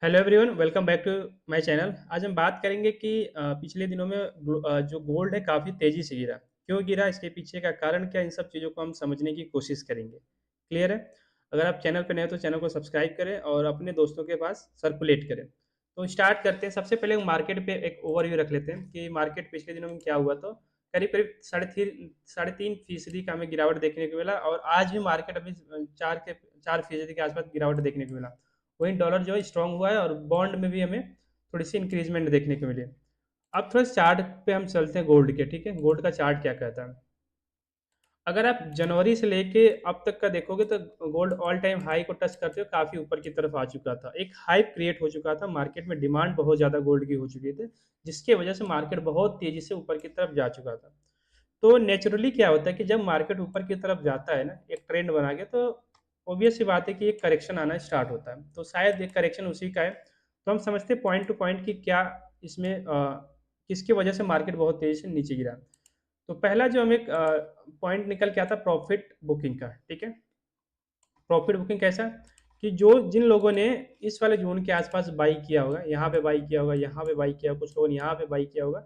Hello everyone, welcome back to my channel. आज हम बात करेंगे कि पिछले दिनों में जो गोल्ड है काफ़ी तेज़ी से गिरा। क्यों गिरा, इसके पीछे का कारण क्या, इन सब चीज़ों को हम समझने की कोशिश करेंगे। क्लियर है? अगर आप चैनल पे नए हो तो चैनल को सब्सक्राइब करें और अपने दोस्तों के पास सर्कुलेट करें। तो स्टार्ट करते हैं। सबसे पहले मार्केट पे एक ओवरव्यू रख लेते हैं कि मार्केट पिछले दिनों में क्या हुआ। तो करीब-करीब साढ़े 3% का हमें गिरावट देखने को मिला और आज भी मार्केट अभी 4% के आसपास गिरावट देखने को मिला। वहीं डॉलर जो है स्ट्रांग हुआ है और बॉन्ड में भी हमें थोड़ी सी इंक्रीजमेंट देखने को मिली। अब थोड़ा चार्ट पे हम चलते हैं गोल्ड के। ठीक है, गोल्ड का चार्ट क्या कहता है। अगर आप जनवरी से लेके अब तक का देखोगे तो गोल्ड ऑल टाइम हाई को टच करते हुए काफी ऊपर की तरफ आ चुका था। एक हाइप क्रिएट हो चुका था, मार्केट में डिमांड बहुत ज्यादा गोल्ड की हो चुकी थी, जिसकी वजह से मार्केट बहुत तेजी से ऊपर की तरफ जा चुका था। तो नेचुरली क्या होता है कि जब मार्केट ऊपर की तरफ जाता है ना, एक ट्रेंड बना के, तो ऑब्वियस सी बात है कि एक करेक्शन आना स्टार्ट होता है। तो शायद एक करेक्शन उसी का है। तो हम समझते हैं पॉइंट टू पॉइंट कि क्या इसमें किसकी वजह से मार्केट बहुत तेजी से नीचे गिरा। तो पहला जो हमें पॉइंट निकल के आता है प्रॉफिट बुकिंग का। ठीक है, प्रॉफिट बुकिंग कैसा, कि जो जिन लोगों ने इस वाले जोन के आसपास बाई किया होगा, यहाँ पे बाई किया होगा, यहाँ पे बाई किया होगा, कुछ लोगों ने यहाँ पे बाई किया होगा,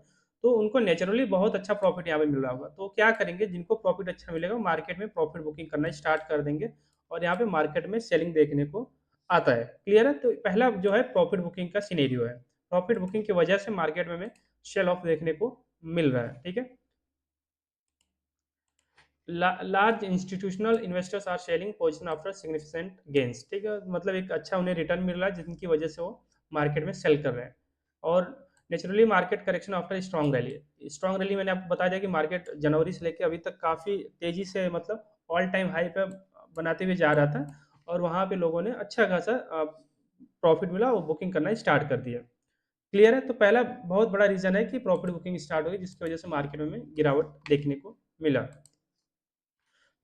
तो उनको नेचुरली बहुत अच्छा प्रॉफिट यहाँ पे मिल रहा होगा। तो क्या करेंगे, जिनको प्रॉफिट अच्छा मिलेगा मार्केट में प्रॉफिट बुकिंग करना स्टार्ट कर देंगे और यहाँ पे मार्केट में सेलिंग देखने को आता है। क्लियर है? तो पहला जो है प्रॉफिट बुकिंग का सिनेरियो है। प्रॉफिट बुकिंग की वजह से मार्केट में हमें सेल ऑफ देखने को मिल रहा है। ठीक है, large institutional investors are selling position after significant gains. ठीक है, मतलब एक अच्छा उन्हें रिटर्न मिल रहा है जिनकी वजह से वो मार्केट में सेल कर रहे हैं। और naturally market correction after strong rally. Strong rally मैंने आपको बता दिया कि मार्केट जनवरी से लेकर अभी तक काफ़ी तेजी से, मतलब ऑल टाइम हाई पे बनाते हुए जा रहा था और वहाँ पे लोगों ने अच्छा खासा प्रॉफिट मिला, वो बुकिंग करना स्टार्ट कर दिया। क्लियर है? तो पहला बहुत बड़ा रीजन है कि प्रॉफिट बुकिंग स्टार्ट होगी, जिसकी वजह से मार्केट में गिरावट देखने को मिला।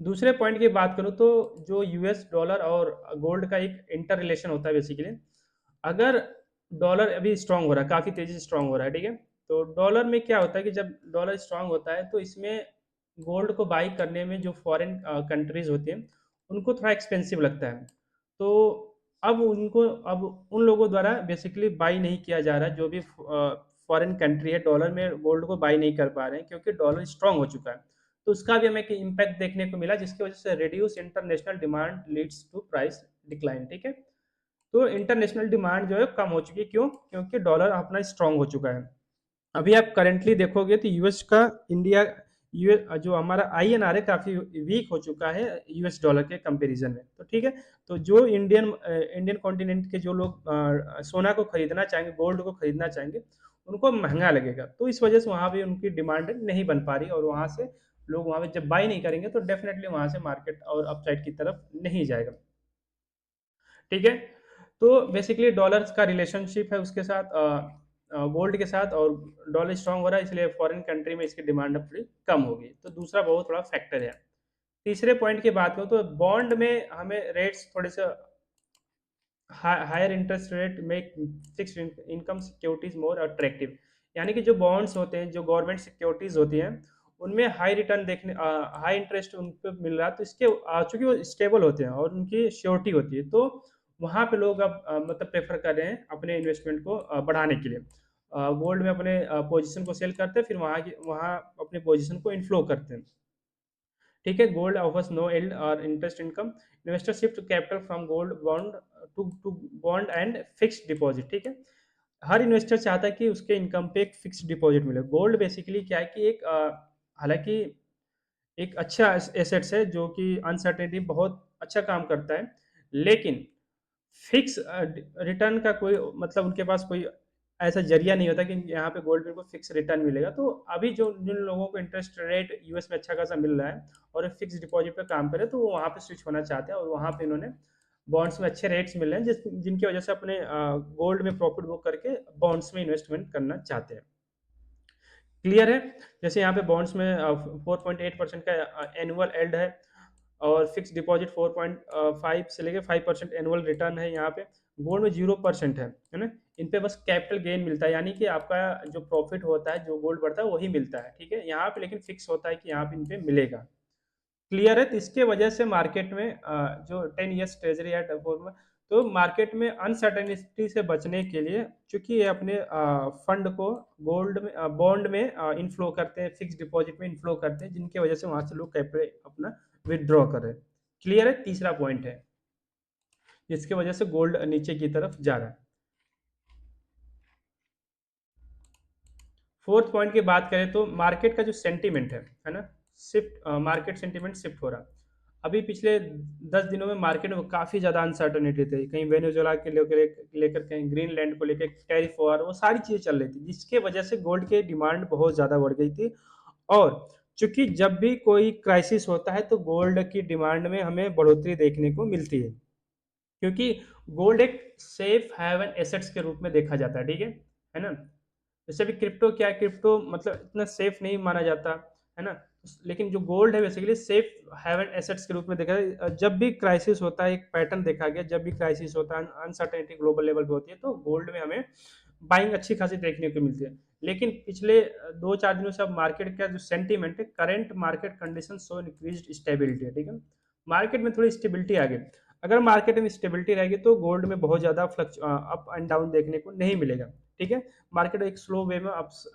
दूसरे पॉइंट की बात करूँ तो जो यूएस डॉलर और गोल्ड का एक इंटर रिलेशन होता है बेसिकली। अगर डॉलर अभी स्ट्रांग हो रहा है, काफ़ी तेज़ी से स्ट्रांग हो रहा है, ठीक है? तो डॉलर में क्या होता है कि जब डॉलर स्ट्रांग होता है तो इसमें गोल्ड को बाई करने में जो फॉरेन कंट्रीज़ होती हैं, उनको थोड़ा एक्सपेंसिव लगता है। तो अब उन लोगों द्वारा बेसिकली बाई नहीं किया जा रहा है, जो भी फॉरेन कंट्री है डॉलर में गोल्ड को बाई नहीं कर पा रहे हैं क्योंकि डॉलर स्ट्रांग हो चुका है। तो उसका भी हमें एक इम्पैक्ट देखने को मिला, जिसकी वजह से reduce international demand leads to price decline. ठीक है, तो इंटरनेशनल डिमांड जो है कम हो चुकी है। क्यों? क्योंकि डॉलर अपना स्ट्रांग हो चुका है। अभी आप करंटली देखोगे तो यूएस का इंडिया यूएस जो हमारा आईएनआर है काफ़ी वीक हो चुका है यूएस डॉलर के कंपैरिजन में। तो ठीक है, तो जो इंडियन कॉन्टिनेंट के जो लोग सोना को खरीदना चाहेंगे, गोल्ड को खरीदना चाहेंगे, उनको महंगा लगेगा। तो इस वजह से वहाँ भी उनकी डिमांड नहीं बन पा रही और वहाँ से लोग वहाँ पे जब बाई नहीं करेंगे तो डेफिनेटली वहाँ से मार्केट और अपसाइड की तरफ नहीं जाएगा। ठीक है, तो बेसिकली डॉलर्स का रिलेशनशिप है उसके साथ, गोल्ड के साथ, और डॉलर स्ट्रांग हो रहा है इसलिए फॉरेन कंट्री में इसकी डिमांड अब थोड़ी कम होगी। तो दूसरा बहुत बड़ा फैक्टर है। तीसरे पॉइंट की बात करूँ तो बॉन्ड में हमें रेट्स थोड़े से higher interest rate make fixed income securities more attractive. यानी कि जो बॉन्ड्स होते हैं, जो गवर्नमेंट सिक्योरिटीज होती हैं, उनमें हाई रिटर्न देखने, हाई इंटरेस्ट उन पे मिल रहा है। तो इसके चूंकि वो स्टेबल होते हैं और उनकी श्योरिटी होती है, तो वहाँ पे लोग अब मतलब प्रेफर कर रहे हैं अपने इन्वेस्टमेंट को बढ़ाने के लिए। गोल्ड में अपने पोजीशन को सेल करते हैं, फिर वहाँ अपने पोजीशन को इनफ्लो करते हैं। ठीक है, गोल्ड ऑफर्स नो yield और interest income. Investor shift capital from gold bond to bond and fixed deposit. ठीक है, हर इन्वेस्टर चाहता है कि उसके इनकम पे एक फिक्स्ड डिपॉजिट मिले। गोल्ड बेसिकली क्या है कि एक हालांकि एक अच्छा एसेट्स है जो कि अनसर्टेनिटी बहुत अच्छा काम करता है, लेकिन फिक्स रिटर्न का कोई मतलब उनके पास कोई ऐसा जरिया नहीं होता कि यहाँ पे गोल्ड में को फिक्स रिटर्न मिलेगा। तो अभी जो जिन लोगों को इंटरेस्ट रेट यूएस में अच्छा खासा मिल रहा है और फिक्स डिपॉजिट पे काम करे, तो वो वहाँ पे स्विच होना चाहते हैं और वहाँ पे इन्होंने बॉन्ड्स में अच्छे रेट्स मिल रहे हैं, जिनकी वजह से अपने गोल्ड में प्रॉफिट बुक करके बॉन्ड्स में इन्वेस्टमेंट करना चाहते हैं। क्लियर है? जैसे यहाँ पे बॉन्ड्स में 4.8% का एनुअल एल्ड है और फिक्स डिपॉजिट 4.5 से लेके 5% एनुअल रिटर्न है। यहाँ पे गोल्ड में 0% है ना। इन पे बस कैपिटल गेन मिलता है, यानी कि आपका जो प्रॉफिट होता है, जो गोल्ड बढ़ता है वही मिलता है। ठीक है, यहाँ पे लेकिन फिक्स होता है कि यहाँ पे इन पे मिलेगा। क्लियर है? तो इसके वजह से मार्केट में जो 10 ईयर्स ट्रेजरी एट 4 तो मार्केट में अनसर्टेनिटी से बचने के लिए, चूंकि ये अपने फंड को गोल्ड में, बॉन्ड में इनफ्लो करते हैं, फिक्स डिपॉजिट में इनफ्लो करते हैं, जिनकी वजह से वहां से लोग कैपिटल अपना विदड्रॉ कर रहे हैं। क्लियर है? तीसरा पॉइंट है जिसकी वजह से गोल्ड नीचे की तरफ जा रहा है। फोर्थ पॉइंट की बात करें तो मार्केट का जो सेंटीमेंट है ना, शिफ्ट, मार्केट सेंटीमेंट शिफ्ट हो रहा है। अभी पिछले 10 दिनों में मार्केट में काफी ज्यादा अनसर्टनिटी थी, कहीं वेनेजुएला के लेकर कहीं ग्रीनलैंड को लेकर टैरिफ वॉर, वो सारी चीजें चल रही थी, जिसके वजह से गोल्ड की डिमांड बहुत ज्यादा बढ़ गई थी। और चूंकि जब भी कोई क्राइसिस होता है तो गोल्ड की डिमांड में हमें बढ़ोतरी देखने को मिलती है, क्योंकि गोल्ड एक सेफ हैवन एसेट्स के रूप में देखा जाता है, ठीक है ना। जैसे भी क्रिप्टो, क्या है, क्रिप्टो मतलब इतना सेफ नहीं माना जाता है ना, लेकिन जो गोल्ड है बेसिकली सेफ हेवन एसेट्स के रूप में देखा है। जब भी क्राइसिस होता है, एक पैटर्न देखा गया, जब भी क्राइसिस होता है, अनसर्टेनिटी ग्लोबल लेवल पे होती है, तो गोल्ड में हमें बाइंग अच्छी खासी देखने को मिलती है। लेकिन पिछले 2-4 दिनों से अब मार्केट का जो सेंटीमेंट है, current market condition show increased stability है, ठीक है। मार्केट में थोड़ी स्टेबिलिटी आ गई। अगर मार्केट में स्टेबिलिटी रहेगी तो गोल्ड में बहुत ज्यादा फ्लक्च अप एंड डाउन देखने को नहीं मिलेगा, ठीक है। मार्केट एक स्लो वे में अप्स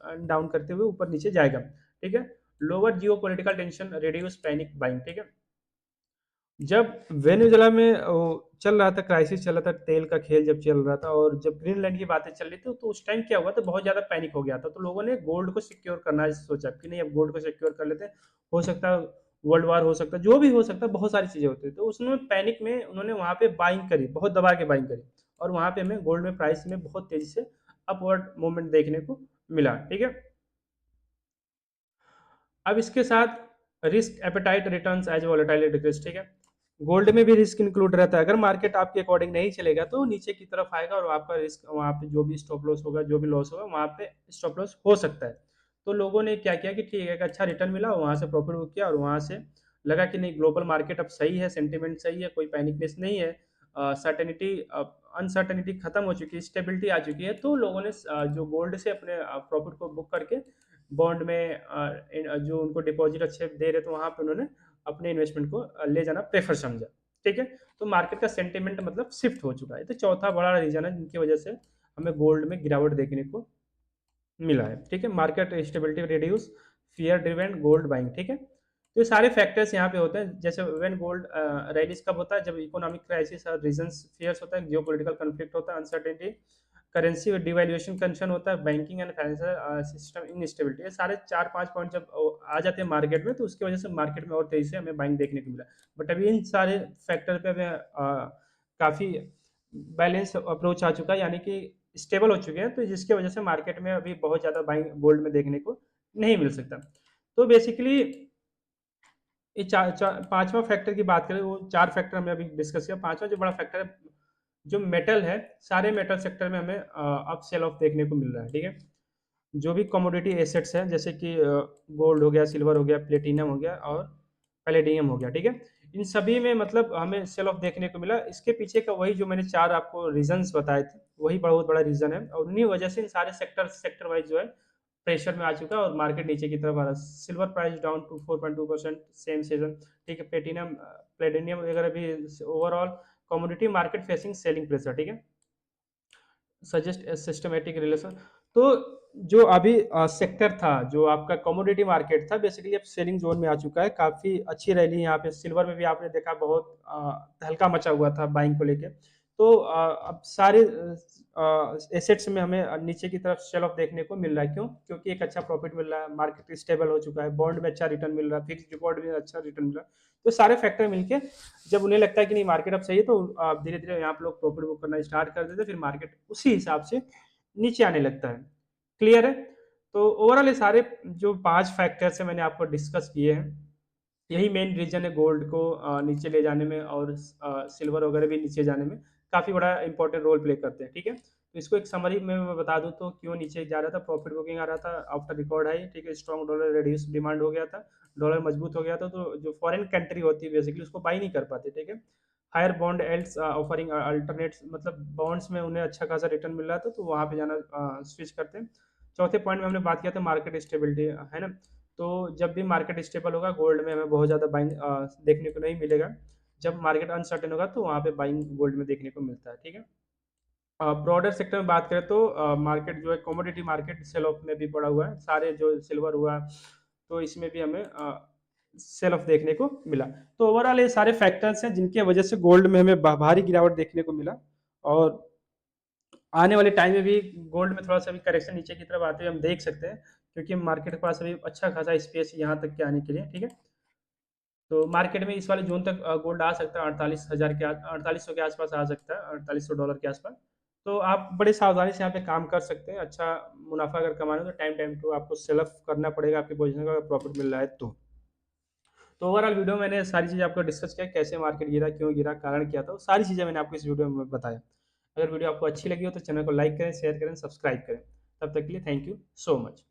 एंड डाउन करते हुए ऊपर नीचे जाएगा, ठीक है। Lower geo political tension reduce panic buying, ठीक है। जब वेनेजुएला में चल रहा था, क्राइसिस चल रहा था, तेल का खेल जब चल रहा था, और जब ग्रीनलैंड की बातें चल रही थी, तो उस टाइम क्या हुआ था, बहुत ज्यादा पैनिक हो गया था, तो लोगों ने गोल्ड को सिक्योर करना सोचा कि नहीं, अब गोल्ड को सिक्योर कर लेते हैं, हो सकता है वर्ल्ड वार हो सकता है, जो भी हो सकता है, बहुत सारी चीजें होती है, तो उसने पैनिक में उन्होंने वहां पे बाइंग करी, बहुत दबा के बाइंग करी, और वहां पे हमें गोल्ड में प्राइस में बहुत तेजी से अपवर्ड मूवमेंट देखने को मिला, ठीक है। अब इसके साथ risk appetite returns as volatile decrease, ठीक है। गोल्ड में भी रिस्क इंक्लूड रहता है, अगर मार्केट आपके अकॉर्डिंग नहीं चलेगा तो नीचे की तरफ आएगा, और आपका रिस्क वहां पे जो भी स्टॉप लॉस होगा, जो भी लॉस होगा, वहां पे स्टॉप लॉस हो सकता है। तो लोगों ने क्या किया कि ठीक है, एक अच्छा रिटर्न मिला, वहां से प्रॉफिट बुक किया, और वहां से लगा कि नहीं, ग्लोबल मार्केट अब सही है, सेंटिमेंट सही है, कोई पैनिकनेस नहीं है, सर्टेनिटी, अनसर्टेनिटी खत्म हो चुकी है, स्टेबिलिटी आ चुकी है, तो लोगों ने जो गोल्ड से अपने प्रॉफिट को बुक करके बॉन्ड में जो उनको डिपॉजिट अच्छे दे रहे, तो वहां पे उन्होंने अपने इन्वेस्टमेंट को ले जाना प्रेफर समझा, ठीक है। तो मार्केट का सेंटिमेंट मतलब शिफ्ट हो चुका है, तो चौथा बड़ा रीजन है जिनकी वजह से हमें गोल्ड में गिरावट देखने को मिला है, ठीक है। Market stability reduce, fear driven gold buying, ठीक है। तो ये सारे फैक्टर्स यहाँ पे होते हैं। जैसे व्हेन गोल्ड रैलीज कब होता है, जब इकोनॉमिक क्राइसिस और रीजंस फियर्स होता है, जियोपॉलिटिकल कॉन्फ्लिक्ट होता है, अनसर्टेनिटी, करेंसी और डिवैल्यूएशन कंसर्न होता है, banking and financial system instability, ये सारे 4-5 पॉइंट जब आ जाते हैं मार्केट में, तो उसकी वजह से मार्केट में और तेजी से हमें बाइंग देखने को मिला। बट अभी इन सारे फैक्टर पे हमें काफी बैलेंस अप्रोच आ चुका है, यानी कि स्टेबल हो चुके हैं, तो जिसकी वजह से मार्केट में अभी बहुत ज्यादा बाइंग गोल्ड में देखने को नहीं मिल सकता। तो बेसिकली ये पांचवा फैक्टर की बात करें, वो 4 फैक्टर हमने अभी डिस्कस किया। पांचवा जो बड़ा फैक्टर है, जो मेटल है, सारे मेटल सेक्टर में हमें अप सेल ऑफ देखने को मिल रहा है, ठीक है। जो भी कमोडिटी एसेट्स हैं, जैसे कि गोल्ड हो गया, सिल्वर हो गया, प्लेटिनम हो गया, और पैलेडियम हो गया, ठीक है। इन सभी में मतलब हमें सेल ऑफ देखने को मिला। इसके पीछे का वही जो मैंने 4 आपको रीजंस बताए थे, वही बहुत बड़ा रीजन है, और उन्हीं वजह से इन सारे सेक्टर वाइज जो है प्रेशर में आ चुका है, और मार्केट नीचे की तरफ आ रहा है। Silver price down to 4.2% same season, ठीक है। प्लेटिनम, प्लेटिनियम वगैरह भी overall commodity market facing selling pressure, ठीक है। Suggest systematic relation. तो जो अभी सेक्टर था, जो आपका कमोडिटी मार्केट था, बेसिकली अब सेलिंग जोन में आ चुका है। काफी अच्छी रैली यहाँ पे सिल्वर में भी आपने देखा, बहुत तहलका मचा हुआ था बाइंग को लेके। तो अब सारे एसेट्स में हमें नीचे की तरफ सेल ऑफ देखने को मिल रहा है। क्यों? क्योंकि एक अच्छा प्रॉफिट मिल रहा है, मार्केट स्टेबल हो चुका है, बॉन्ड में अच्छा रिटर्न मिल रहा है, फिक्स डिपॉजिट में अच्छा रिटर्न मिल रहा है। तो सारे फैक्टर मिलके जब उन्हें लगता है कि नहीं, मार्केट अब सही है, तो धीरे धीरे यहाँ पे लोग प्रॉफिट बुक करना स्टार्ट कर देते हैं, फिर मार्केट उसी हिसाब से नीचे आने लगता है। क्लियर है? तो ओवरऑल ये सारे जो 5 फैक्टर्स है मैंने आपको डिस्कस किए हैं, यही मेन रीजन है गोल्ड को नीचे ले जाने में, और सिल्वर वगैरह भी नीचे जाने में काफी बड़ा इंपॉर्टेंट रोल प्ले करते हैं, ठीक है। तो इसको एक समरी में मैं बता दूं तो क्यों नीचे जा रहा था, प्रॉफिट बुकिंग आ रहा था आफ्टर रिकॉर्ड हाई, ठीक है। स्ट्रॉन्ग डॉलर रिड्यूस डिमांड हो गया था, डॉलर मजबूत हो गया था, तो जो फॉरेन कंट्री होती है बेसिकली उसको बाई नहीं कर पाते, ठीक है। हायर बॉन्ड एल्ड्स ऑफरिंग अल्टरनेट्स, मतलब बॉन्ड्स में उन्हें अच्छा खासा रिटर्न मिल रहा था, तो वहां पे जाना स्विच करते हैं। चौथे पॉइंट में हमने बात किया था मार्केट स्टेबिलिटी, है ना। तो जब भी मार्केट स्टेबल होगा, गोल्ड में हमें बहुत ज़्यादा बाइंग देखने को नहीं मिलेगा। जब मार्केट अनसर्टेन होगा तो वहाँ पे बाइंग गोल्ड में देखने को मिलता है, ठीक है। ब्रॉडर सेक्टर में बात करें तो मार्केट जो है कमोडिटी मार्केट सेल ऑफ में भी पड़ा हुआ है, सारे जो सिल्वर हुआ तो इसमें भी हमें सेल ऑफ देखने को मिला। तो ओवरऑल ये सारे फैक्टर्स हैं जिनकी वजह से गोल्ड में हमें भारी गिरावट देखने को मिला। और आने वाले टाइम में भी गोल्ड में थोड़ा सा भी करेक्शन नीचे की तरफ आते हुए हम देख सकते हैं, क्योंकि मार्केट के पास अभी अच्छा खासा स्पेस यहाँ तक के आने के लिए, ठीक है। तो मार्केट में इस वाले जोन तक गोल्ड आ सकता है, 48,000 के 4800 के आसपास आ सकता है, $4800 के आसपास। तो आप बड़े सावधानी से यहाँ पे काम कर सकते हैं। अच्छा मुनाफा अगर कमाना है तो टाइम टाइम टू आपको सेल ऑफ करना पड़ेगा आपकी पोजीशन का, अगर प्रॉफिट मिल रहा है तो ओवरऑल वीडियो मैंने सारी चीज़ें आपको डिस्कस किया, कैसे मार्केट गिरा, क्यों गिरा, कारण क्या था, वो सारी चीज़ें मैंने आपको इस वीडियो में बताया। अगर वीडियो आपको अच्छी लगी हो तो चैनल को लाइक करें, शेयर करें, सब्सक्राइब करें। तब तक के लिए थैंक यू सो मच।